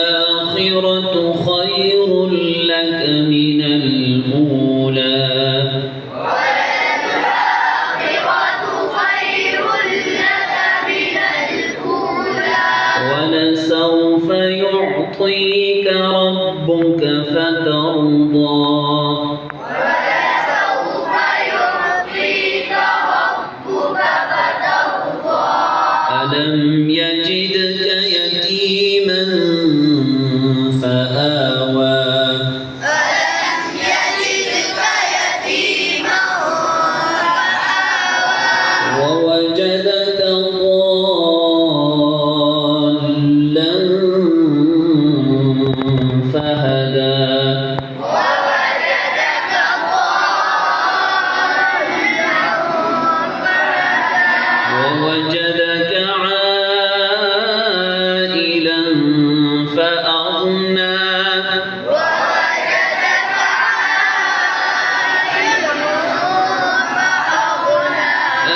وللآخرة خير لك من الأولى ولسوف يعطيك ربك فترضى ألم يجدك يتيما فآوى ووجدك ضالا فهدى ووجدك عائلا فأغنى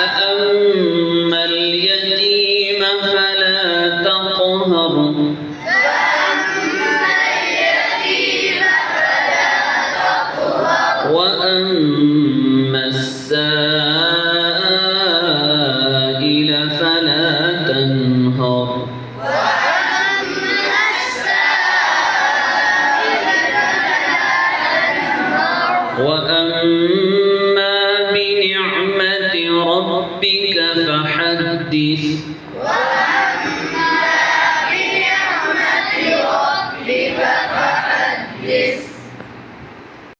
فأما اليتيم فلا تقهر وأما السائل فلا تنهر وأما بنعمة ربك فحدث